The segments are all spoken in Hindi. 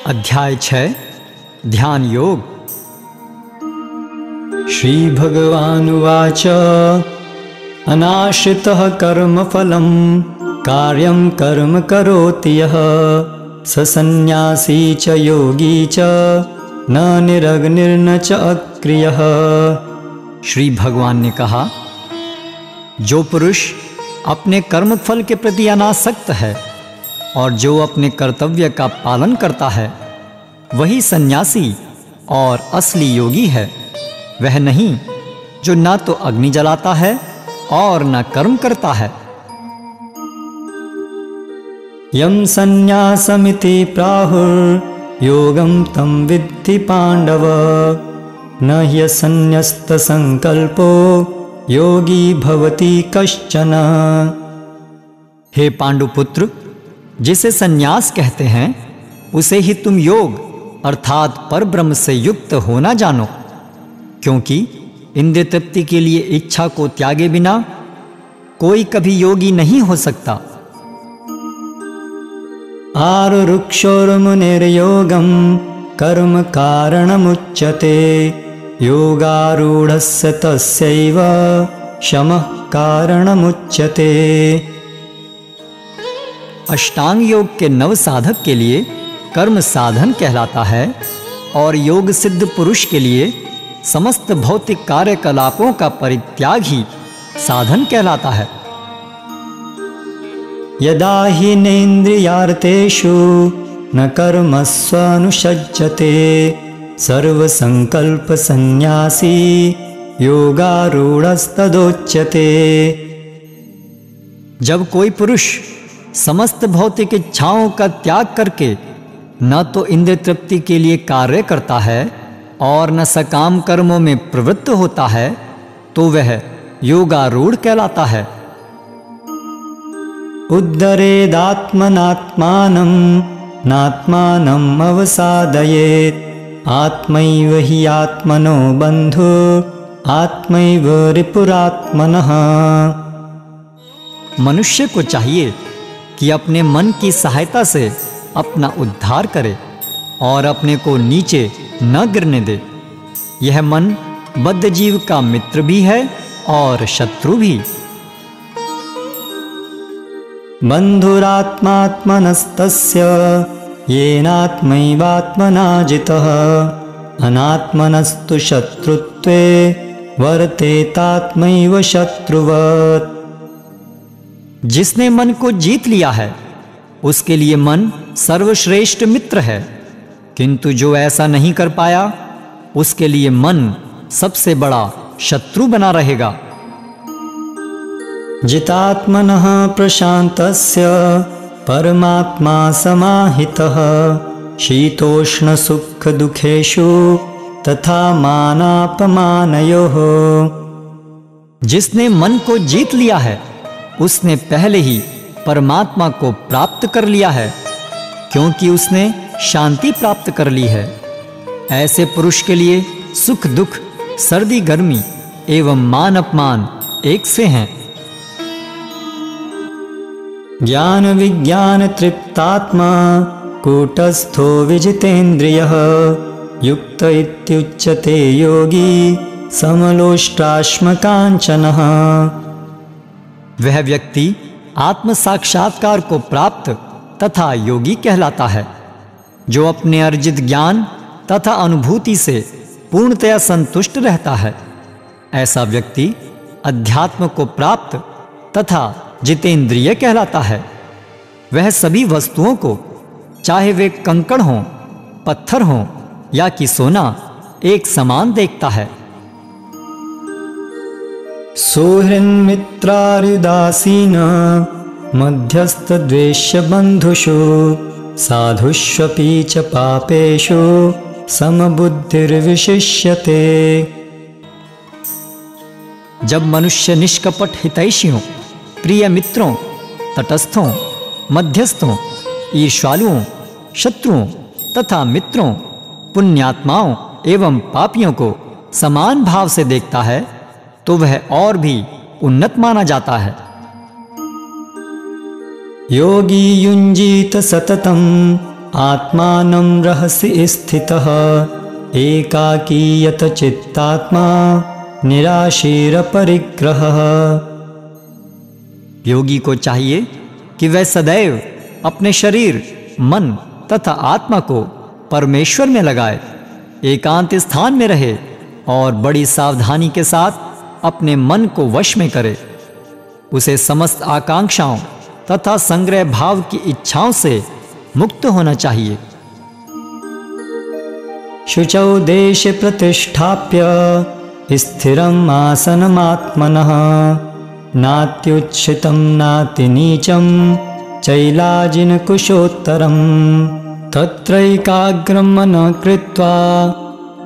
अध्याय 6 ध्यान योग। श्री भगवानुवाच अनाश्रितः कर्मफलं कार्यं कर्म करोति यः स सन्न्यासी च योगी च न निरग्निर्न च अक्रियः। श्री भगवान ने कहा, जो पुरुष अपने कर्मफल के प्रति अनासक्त है और जो अपने कर्तव्य का पालन करता है वही सन्यासी और असली योगी है। वह नहीं जो ना तो अग्नि जलाता है और न कर्म करता है। यं सन्न्यासमिति प्राहुर्योगं तं विद्धि पाण्डव न ह्यसन्न्यस्तसंकल्पो योगी भवति कश्चन। हे पांडुपुत्र, जिसे सन्यास कहते हैं उसे ही तुम योग अर्थात परब्रह्म से युक्त होना जानो, क्योंकि इंद्रिय तृप्ति के लिए इच्छा को त्यागे बिना कोई कभी योगी नहीं हो सकता। आरुरुक्षोर्मुनिर्योगं कर्म कारणमुच्यते योगारूढ़स्य तस्यैव शमः कारणमुच्यते। अष्टांग योग के नव साधक के लिए कर्म साधन कहलाता है और योग सिद्ध पुरुष के लिए समस्त भौतिक कार्यकलापों का परित्याग ही साधन कहलाता है। यदा हि नेन्द्रियार्थेषु न कर्मस्वनुषज्जते सर्वसंकल्प सन्यासी योगारूढ़स्तदोच्यते। जब कोई पुरुष समस्त भौतिक इच्छाओं का त्याग करके न तो इंद्रिय तृप्ति के लिए कार्य करता है और न सकाम कर्मों में प्रवृत्त होता है तो वह योगारूढ़ कहलाता है। उद्धरेदात्मनात्मानं नात्मानम् अवसादयेत् आत्मैव हि आत्मनो बन्धु आत्मैव रिपुरात्मनः। मनुष्य को चाहिए कि अपने मन की सहायता से अपना उद्धार करे और अपने को नीचे न गिरने दे। यह मन बद्ध जीव का मित्र भी है और शत्रु भी। बन्धुरात्मात्मनस्तस्य येनात्मैवात्मना जितः अनात्मनस्तु शत्रुत्वे वर्तेतात्मैव शत्रुवत्। जिसने मन को जीत लिया है उसके लिए मन सर्वश्रेष्ठ मित्र है, किंतु जो ऐसा नहीं कर पाया उसके लिए मन सबसे बड़ा शत्रु बना रहेगा। जितात्मनः प्रशान्तस्य परमात्मा समाहितः शीतोष्ण सुख दुखेषु तथा मानापमानयोः। जिसने मन को जीत लिया है उसने पहले ही परमात्मा को प्राप्त कर लिया है, क्योंकि उसने शांति प्राप्त कर ली है। ऐसे पुरुष के लिए सुख दुख, सर्दी गर्मी एवं मान अपमान एक से हैं। ज्ञान विज्ञान तृप्तात्मा कूटस्थो विजितेन्द्रियः युक्त इत्युच्यते योगी समलोष्टाश्मकाञ्चनः। वह व्यक्ति आत्म साक्षात्कार को प्राप्त तथा योगी कहलाता है, जो अपने अर्जित ज्ञान तथा अनुभूति से पूर्णतया संतुष्ट रहता है। ऐसा व्यक्ति अध्यात्म को प्राप्त तथा जितेंद्रिय कहलाता है। वह सभी वस्तुओं को, चाहे वे कंकड़ हों, पत्थर हों या कि सोना, एक समान देखता है। सुहृन्मित्रार्युदासीन मध्यस्थद्वेष्य बन्धुषु साधुष्वपि च पापेषु समबुद्धिर्विशिष्यते। जब मनुष्य निष्कपट हितैषियों, प्रिय मित्रों, तटस्थों, मध्यस्थों, ईर्ष्वालुओं, शत्रुओं तथा मित्रों, पुण्यात्माओं एवं पापियों को समान भाव से देखता है तो वह और भी उन्नत माना जाता है। योगी युञ्जीत सततं आत्मानं रहसि स्थितः एकाकी यत चित्तात्मा निराशीरपरिग्रहः। योगी को चाहिए कि वह सदैव अपने शरीर, मन तथा आत्मा को परमेश्वर में लगाए, एकांत स्थान में रहे और बड़ी सावधानी के साथ अपने मन को वश में करे। उसे समस्त आकांक्षाओं तथा संग्रह भाव की इच्छाओं से मुक्त होना चाहिए। शुचौ देशे प्रतिष्ठाप्य स्थिरम् आसनमात्मनः नात्युच्छ्रितं नातिनीचं चैलाजिनकुशोत्तरम् तत्रैकाग्रं मनः कृत्वा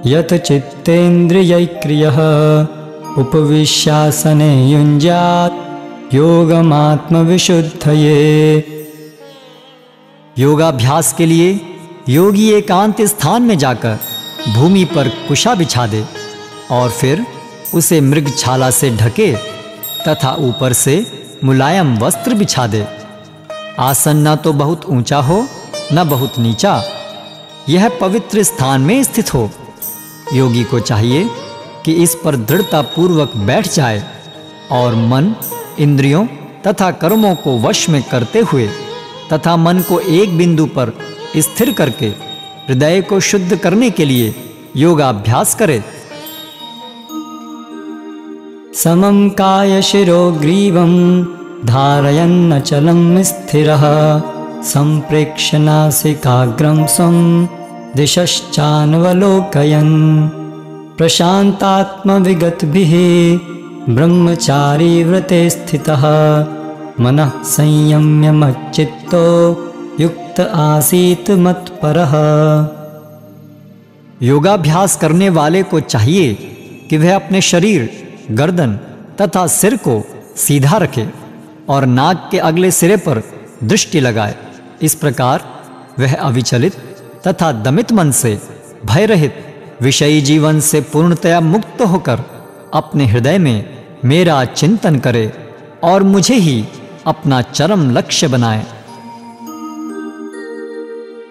यत् चित्तेन्द्रियैक्रियः उपविश्यासने युञ्ज्यात् योगमात्मविशुद्धये। योगाभ्यास के लिए योगी एकांत स्थान में जाकर भूमि पर कुशा बिछा दे और फिर उसे मृगछाला से ढके तथा ऊपर से मुलायम वस्त्र बिछा दे। आसन न तो बहुत ऊंचा हो न बहुत नीचा, यह पवित्र स्थान में स्थित हो। योगी को चाहिए कि इस पर दृढ़ता पूर्वक बैठ जाए और मन, इंद्रियों तथा कर्मों को वश में करते हुए तथा मन को एक बिंदु पर स्थिर करके हृदय को शुद्ध करने के लिए योगाभ्यास करे। समं कायशिरो ग्रीवं धारयन्नचलं स्थिरः सम्प्रेक्ष्य नासिकाग्रं स्वं दिशश्चानवलोकयन् प्रशान्तात्मविगतभिः ब्रह्मचारी व्रते स्थितः मनः संयम्य मच्चित्तो युक्त आसीत मत्परः। योगाभ्यास करने वाले को चाहिए कि वह अपने शरीर, गर्दन तथा सिर को सीधा रखे और नाक के अगले सिरे पर दृष्टि लगाए। इस प्रकार वह अविचलित तथा दमित मन से, भय रहित, विषयी जीवन से पूर्णतया मुक्त होकर अपने हृदय में मेरा चिंतन करे और मुझे ही अपना चरम लक्ष्य बनाए।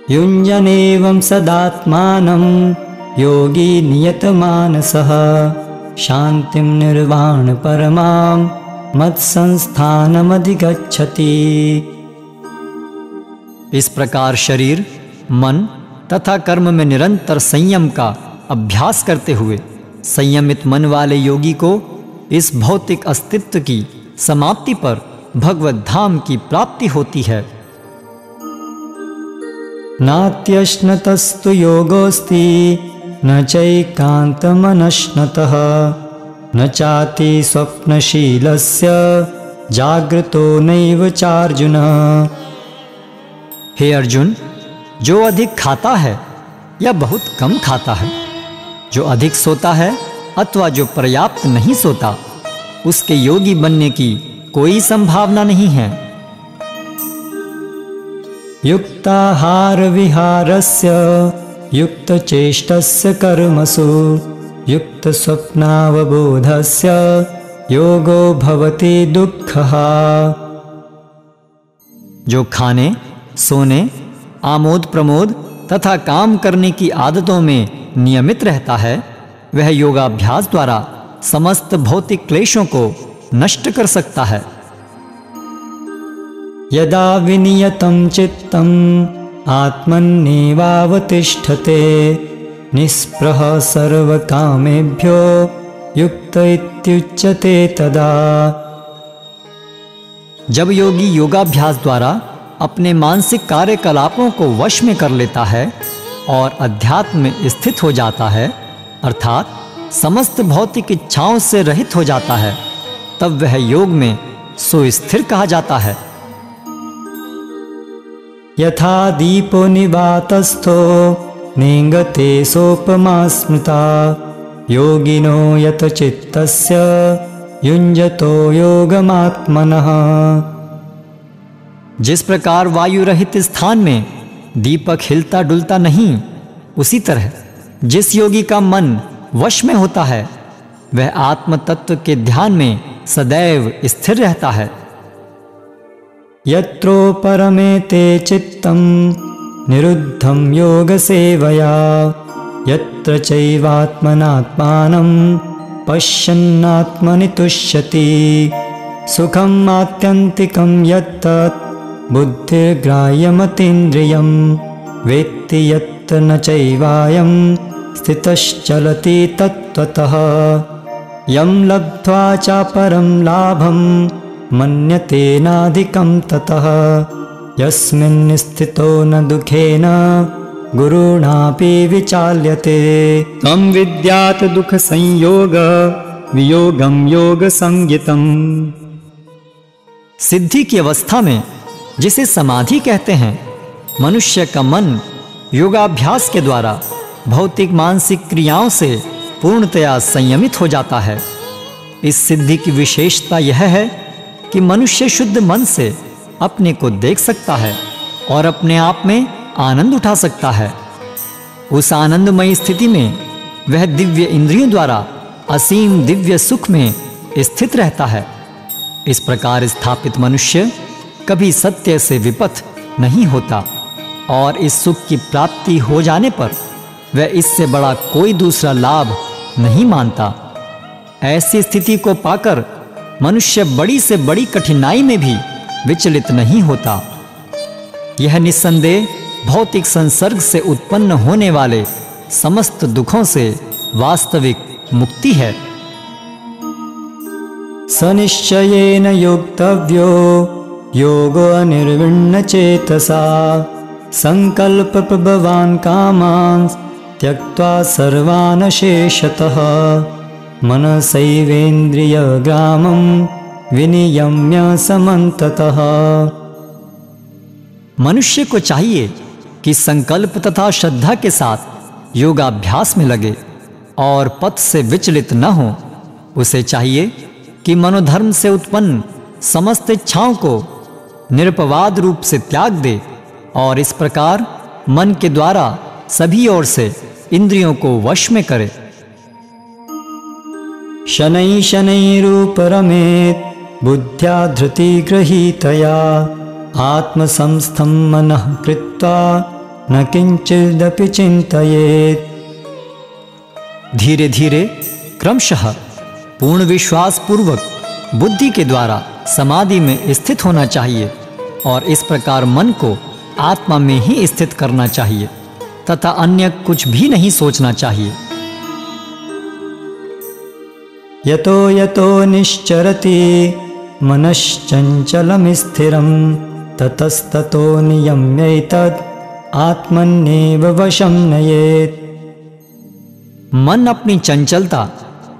युञ्जनेवं सदात्मानं योगी नियतमानसः शान्तिं निर्वाण परमां मत्संस्थानमधिगच्छति। इस प्रकार शरीर, मन तथा कर्म में निरंतर संयम का अभ्यास करते हुए संयमित मन वाले योगी को इस भौतिक अस्तित्व की समाप्ति पर भगवत धाम की प्राप्ति होती है। नात्यश्नतस्तु योगोऽस्ति न चैकान्तमनश्नतः न चाति स्वप्नशीलस्य जागृतो नैव चार्जुन। हे अर्जुन, जो अधिक खाता है या बहुत कम खाता है, जो अधिक सोता है अथवा जो पर्याप्त नहीं सोता, उसके योगी बनने की कोई संभावना नहीं है। युक्ताहार विहारस्य युक्तचेष्टस्य कर्मसु युक्त स्वप्नावबोधस्य योगो भवति दुःखः। जो खाने, सोने, आमोद प्रमोद तथा काम करने की आदतों में नियमित रहता है, वह योगाभ्यास द्वारा समस्त भौतिक क्लेशों को नष्ट कर सकता है। यदा विनियतं चित्तम् आत्मन्नेवावतिष्ठते निःस्पृह सर्वकामेभ्यो युक्त इत्युच्यते तदा। जब योगी योगाभ्यास द्वारा अपने मानसिक कार्यकलापों को वश में कर लेता है और अध्यात्म में स्थित हो जाता है, अर्थात समस्त भौतिक इच्छाओं से रहित हो जाता है, तब वह योग में सुस्थिर कहा जाता है। यथा दीपो निवातस्थो नेङ्गते सोपमा स्मृता योगिनो यत चित्तस्य युञ्जतो योगमात्मनः। जिस प्रकार वायु रहित स्थान में दीपक हिलता डुलता नहीं, उसी तरह जिस योगी का मन वश में होता है, वह आत्म तत्व के ध्यान में सदैव स्थिर रहता है। यत्रो परमेते चित्तं निरुद्धं योगसेवया यत्र चैवात्मनात्मानं पश्यन्नात्मनि तुष्यति सुखम् आत्यन्तिकं यत्तत् बुद्धिर्ग्राह्यमतीन्द्रियं वेत्ति यत् न चैवायं स्थितश्चलति तत्त्वतः यं लब्ध्वा चापरं लाभं मन्यते नाधिकं ततः यस्मिन् स्थितो न दुःखेन गुरुणापि विचाल्यते तं विद्यात् दुःखसंयोग वियोगं योगसंज्ञितम्। सिद्धि की अवस्था में जिसे समाधि कहते हैं, मनुष्य का मन योगाभ्यास के द्वारा भौतिक मानसिक क्रियाओं से पूर्णतया संयमित हो जाता है। इस सिद्धि की विशेषता यह है कि मनुष्य शुद्ध मन से अपने को देख सकता है और अपने आप में आनंद उठा सकता है। उस आनंदमयी स्थिति में वह दिव्य इंद्रियों द्वारा असीम दिव्य सुख में स्थित रहता है। इस प्रकार स्थापित मनुष्य कभी सत्य से विपथ नहीं होता और इस सुख की प्राप्ति हो जाने पर वह इससे बड़ा कोई दूसरा लाभ नहीं मानता। ऐसी स्थिति को पाकर मनुष्य बड़ी से बड़ी कठिनाई में भी विचलित नहीं होता। यह निस्संदेह भौतिक संसर्ग से उत्पन्न होने वाले समस्त दुखों से वास्तविक मुक्ति है। सनिश्चयेन योक्तव्यो योगो अनिर्विण्ण चेतसा संकल्पप्रभवान् कामान् त्यक्त्वा सर्वान् शेषतः मनसैवेन्द्रियग्रामं विनियम्य समन्ततः। मनुष्य को चाहिए कि संकल्प तथा श्रद्धा के साथ योगाभ्यास में लगे और पथ से विचलित न हो। उसे चाहिए कि मनोधर्म से उत्पन्न समस्त इच्छाओं को निरपवाद रूप से त्याग दे और इस प्रकार मन के द्वारा सभी ओर से इंद्रियों को वश में करे। शनैः शनैरुपरमेत् बुद्ध्या धृतिगृहीतया आत्मसंस्थं मनः कृत्वा न किंचिदपि चिंतयेत्। धीरे धीरे क्रमशः पूर्ण विश्वास पूर्वक बुद्धि के द्वारा समाधि में स्थित होना चाहिए और इस प्रकार मन को आत्मा में ही स्थित करना चाहिए तथा अन्य कुछ भी नहीं सोचना चाहिए। यतो यतो निश्चरति मनश्चंचलम् स्थिरं ततस्ततो नियम्यैतद् आत्मन्येव वशं नयेत्। मन अपनी चंचलता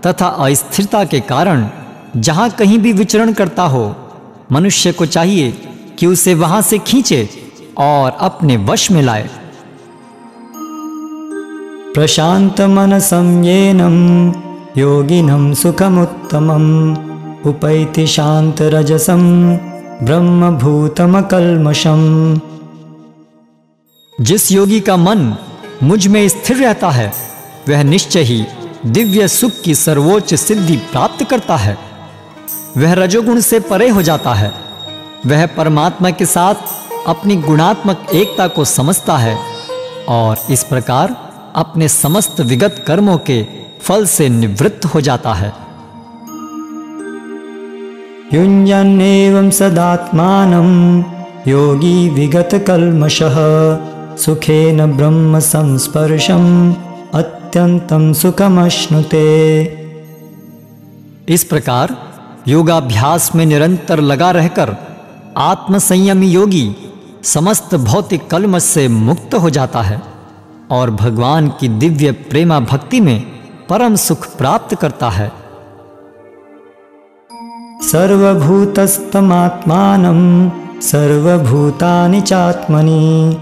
तथा अस्थिरता के कारण जहाँ कहीं भी विचरण करता हो, मनुष्य को चाहिए कि उसे वहां से खींचे और अपने वश में लाए। प्रशांत मनसं येनं योगिनं सुखमुत्तमम् उपैति शांतरजसं ब्रह्मभूतमकल्मषम्। जिस योगी का मन मुझ में स्थिर रहता है, वह निश्चय ही दिव्य सुख की सर्वोच्च सिद्धि प्राप्त करता है। वह रजोगुण से परे हो जाता है। वह परमात्मा के साथ अपनी गुणात्मक एकता को समझता है और इस प्रकार अपने समस्त विगत कर्मों के फल से निवृत्त हो जाता है। युञ्जन्नेवं सदात्मानं योगी विगत कल्मषः सुखेन ब्रह्म संस्पर्शम् अत्यंतं सुखमश्नुते। इस प्रकार योगाभ्यास में निरंतर लगा रहकर आत्मसंयमी योगी समस्त भौतिक कल्मष से मुक्त हो जाता है और भगवान की दिव्य प्रेमा भक्ति में परम सुख प्राप्त करता है। सर्वभूतस्थमात्मानं सर्वभूतानि चात्मनि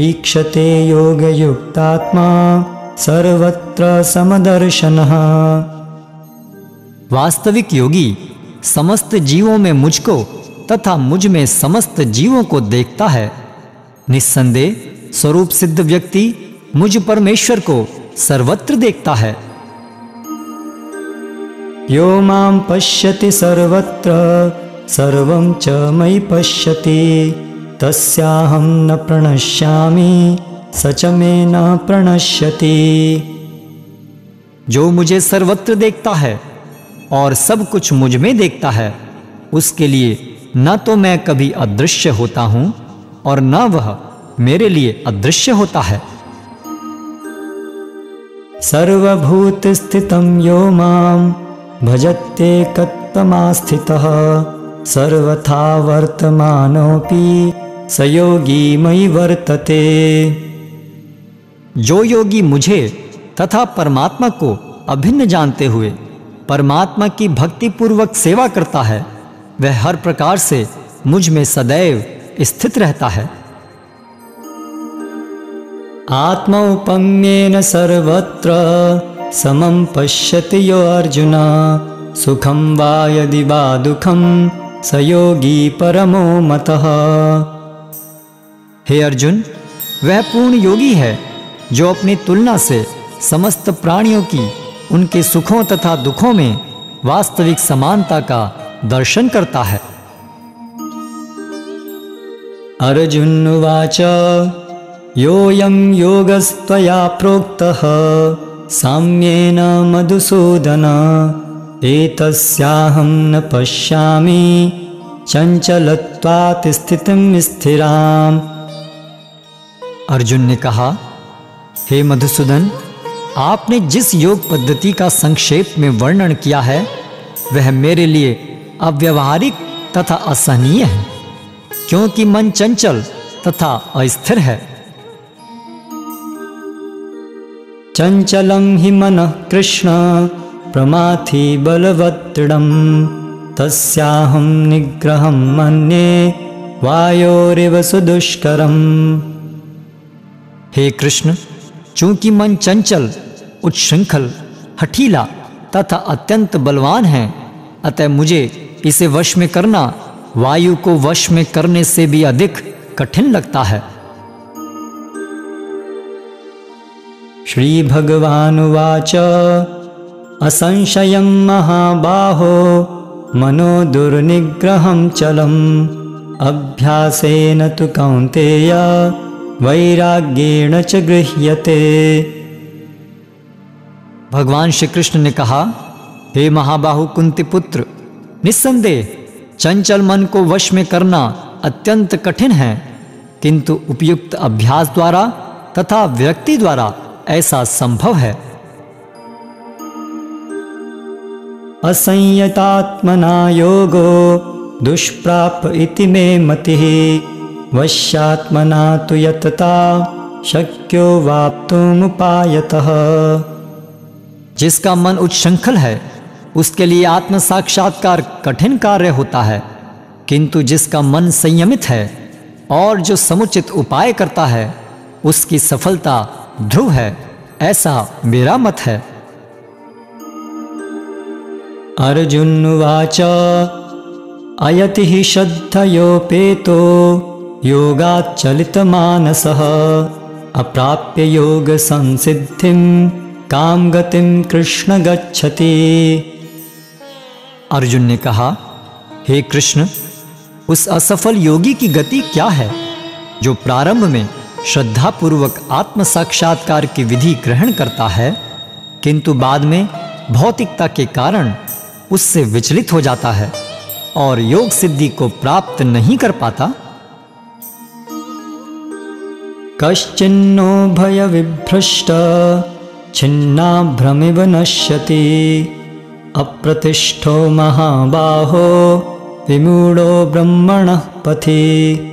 ईक्षते योगयुक्तात्मा सर्वत्र समदर्शनः। वास्तविक योगी समस्त जीवों में मुझको तथा मुझ में समस्त जीवों को देखता है। निस्संदेह स्वरूप सिद्ध व्यक्ति मुझ परमेश्वर को सर्वत्र देखता है। यो मां पश्यति सर्वत्र सर्वं च मयि पश्यति तस्याहं न प्रणश्यामि स च मे न प्रणश्यति। जो मुझे सर्वत्र देखता है और सब कुछ मुझ में देखता है, उसके लिए न तो मैं कभी अदृश्य होता हूं और न वह मेरे लिए अदृश्य होता है। सर्वभूतस्थितं यो मां भजत्येकत्वमास्थितः सर्वथा वर्तमानोऽपि स योगी मयि वर्तते। जो योगी मुझे तथा परमात्मा को अभिन्न जानते हुए परमात्मा की भक्ति पूर्वक सेवा करता है, वह हर प्रकार से मुझ में सदैव स्थित रहता है। आत्मौपम्येन सर्वत्र समं पश्यति यो अर्जुन सुखं वा यदि वा दुःखं स योगी परमो मतः। हे अर्जुन, वह पूर्ण योगी है जो अपनी तुलना से समस्त प्राणियों की उनके सुखों तथा दुखों में वास्तविक समानता का दर्शन करता है। अर्जुन उवाच योऽयं योगस्त्वया प्रोक्तः साम्येन मधुसूदन एतस्याहं न पश्यामि चञ्चलत्वात् स्थितिं स्थिराम्। अर्जुन ने कहा, हे मधुसूदन, आपने जिस योग पद्धति का संक्षेप में वर्णन किया है वह मेरे लिए अव्यावहारिक तथा असहनीय है, क्योंकि मन चंचल तथा अस्थिर है। चंचलं हि मनः कृष्ण प्रमाथि बलवत्तृडं तस्याहं निग्रहं मन्ये वायोरिव सुदुष्करम्। हे कृष्ण, चूंकि मन चंचल, उच्छृंखल, हठीला तथा अत्यंत बलवान है, अतः मुझे इसे वश में करना वायु को वश में करने से भी अधिक कठिन लगता है। श्री भगवानुवाच असंशयं महाबाहो मनो दुर्निग्रहं चलम् अभ्यासेन तु कौन्तेय वैराग्येण च गृह्यते। भगवान श्री कृष्ण ने कहा, हे महाबाहु कुंती पुत्र, निस्संदेह चंचल मन को वश में करना अत्यंत कठिन है, किंतु उपयुक्त अभ्यास द्वारा तथा व्यक्ति द्वारा ऐसा संभव है। असंयतात्मना योगो दुष्प्राप इति मे मतिः वश्यात्मना तु यतता शक्यो वाप्तुमुपायतः। जिसका मन उच्छृंखल है उसके लिए आत्म साक्षात्कार कठिन कार्य होता है, किंतु जिसका मन संयमित है और जो समुचित उपाय करता है उसकी सफलता ध्रुव है, ऐसा मेरा मत है। अर्जुन उवाच अयति हि श्रद्धयोपेतो योगात् चलितमानसः अप्राप्य योग संसिद्धिं काम गतिं कृष्ण गच्छति। अर्जुन ने कहा, हे कृष्ण, उस असफल योगी की गति क्या है जो प्रारंभ में श्रद्धापूर्वक आत्म साक्षात्कार की विधि ग्रहण करता है, किंतु बाद में भौतिकता के कारण उससे विचलित हो जाता है और योग सिद्धि को प्राप्त नहीं कर पाता। कश्चिन्नो भय विभ्रष्ट छिन्नाभ्रमिव नश्यति अप्रतिष्ठो महाबाहो विमूढ़ो ब्रह्मणः पथि।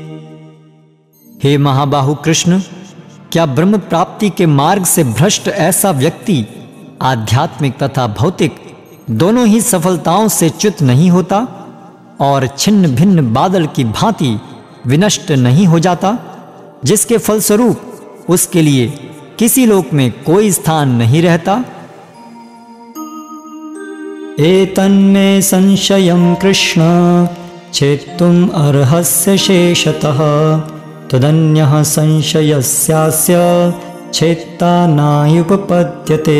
हे महाबाहु कृष्ण, क्या ब्रह्म प्राप्ति के मार्ग से भ्रष्ट ऐसा व्यक्ति आध्यात्मिक तथा भौतिक दोनों ही सफलताओं से च्युत नहीं होता और छिन्न भिन्न बादल की भांति विनष्ट नहीं हो जाता, जिसके फलस्वरूप उसके लिए किसी लोक में कोई स्थान नहीं रहता। एतन्मे संशयं कृष्ण छेत्तुम् अर्हस्य शेषतः तदन्यः संशयस्यास्य छेत्ता नायुपपद्यते।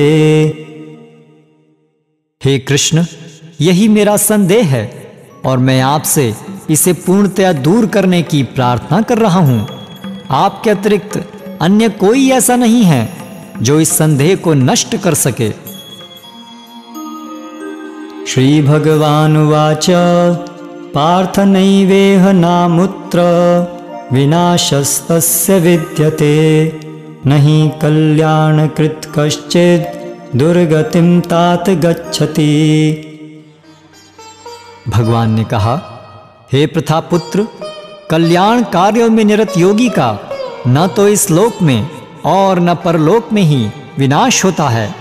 हे कृष्ण, यही मेरा संदेह है और मैं आपसे इसे पूर्णतया दूर करने की प्रार्थना कर रहा हूं। आपके अतिरिक्त अन्य कोई ऐसा नहीं है जो इस संदेह को नष्ट कर सके। श्री भगवानुवाच पार्थ नैवेह नामुत्र विनाशस्तस्य विद्यते नहि कल्याणकृत् कश्चित् दुर्गतिं तात गच्छति। भगवान ने कहा, हे प्रथापुत्र, कल्याण कार्यों में निरत योगी का न तो इस लोक में और न परलोक में ही विनाश होता है।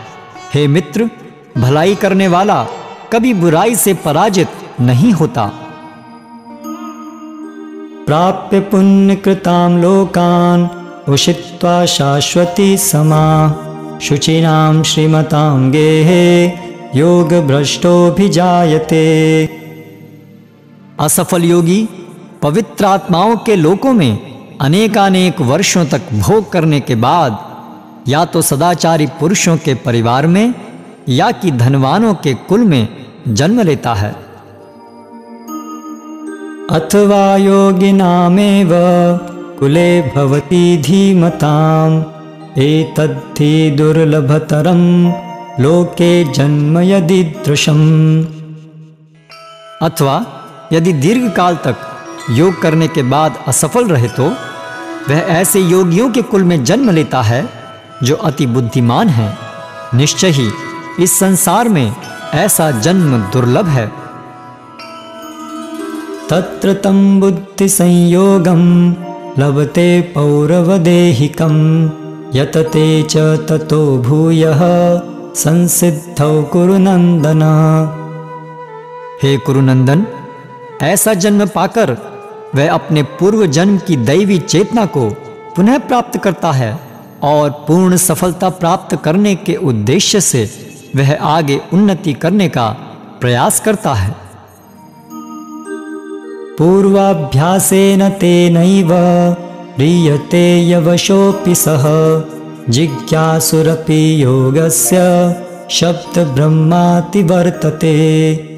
हे मित्र, भलाई करने वाला कभी बुराई से पराजित नहीं होता। प्राप्य पुण्यकृतां लोकान् उषित्वा शाश्वती समा शुचिनां श्रीमतां गेहे योगभ्रष्टोऽभिजायते। असफल योगी पवित्र आत्माओं के लोकों में अनेकानेक वर्षों तक भोग करने के बाद या तो सदाचारी पुरुषों के परिवार में या कि धनवानों के कुल में जन्म लेता है। अथवा योगिनामेव कुले भवति धीमताम् एतद्धि दुर्लभतरं लोके जन्म यदीदृशम्। अथवा यदि दीर्घ काल तक योग करने के बाद असफल रहे तो वह ऐसे योगियों के कुल में जन्म लेता है जो अति बुद्धिमान हैं। निश्चय ही इस संसार में ऐसा जन्म दुर्लभ है। तत्र तं बुद्धि संयोगं लभते पौरवदेहिकं यतते च ततो भूयः संसिद्धौ कुरुनंदन। हे कुरुनंदन, ऐसा जन्म पाकर वह अपने पूर्व जन्म की दैवी चेतना को पुनः प्राप्त करता है और पूर्ण सफलता प्राप्त करने के उद्देश्य से वह आगे उन्नति करने का प्रयास करता है। पूर्वाभ्यासेन तेनैव ह्रियते यवशोऽपि सः जिज्ञासुरपि योगस्य शब्द ब्रह्माति वर्तते।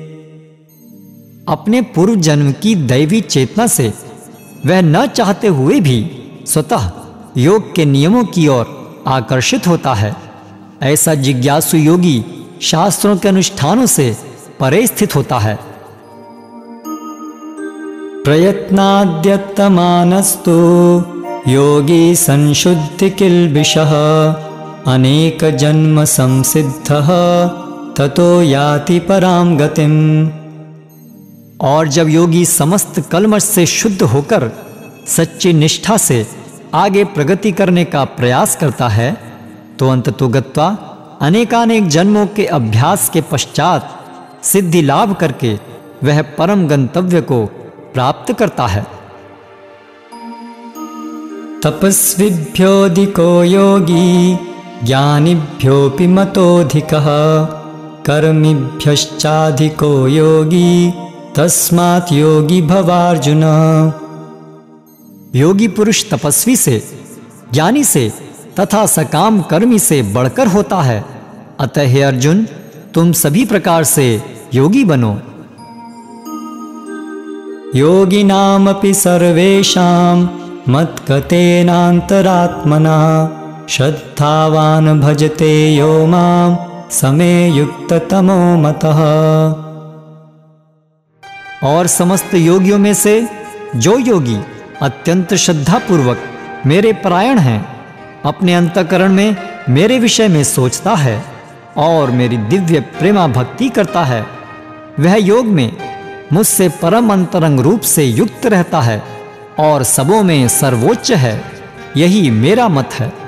अपने पूर्व जन्म की दैवी चेतना से वह न चाहते हुए भी स्वतः योग के नियमों की ओर आकर्षित होता है। ऐसा जिज्ञासु योगी शास्त्रों के अनुष्ठानों से परे स्थित होता है। प्रयत्नाद्यतमानस्तु योगी संशुद्धि किल्बिषः अनेक जन्म संसिद्धः ततो याति परां गतिम्। और जब योगी समस्त कलमश से शुद्ध होकर सच्ची निष्ठा से आगे प्रगति करने का प्रयास करता है तो अंततो गत्वा अनेकानेक जन्मों के अभ्यास के पश्चात सिद्धि लाभ करके वह परम गंतव्य को प्राप्त करता है। तपस्विभ्योऽधिको योगी ज्ञानिभ्योऽपि मतोऽधिकः कर्मिभ्यश्चाधिको योगी तस्मात् योगी भवार्जुन। योगी पुरुष तपस्वी से, ज्ञानी से तथा सकाम कर्मी से बढ़कर होता है। अतः हे अर्जुन, तुम सभी प्रकार से योगी बनो। योगिनामपि सर्वेषां मद्गतेनान्तरात्मना श्रद्धावान् भजते यो मां समे युक्ततमो मतः। और समस्त योगियों में से जो योगी अत्यंत श्रद्धापूर्वक मेरे परायण हैं, अपने अंतःकरण में मेरे विषय में सोचता है और मेरी दिव्य प्रेमा भक्ति करता है, वह योग में मुझसे परम अंतरंग रूप से युक्त रहता है और सबों में सर्वोच्च है। यही मेरा मत है।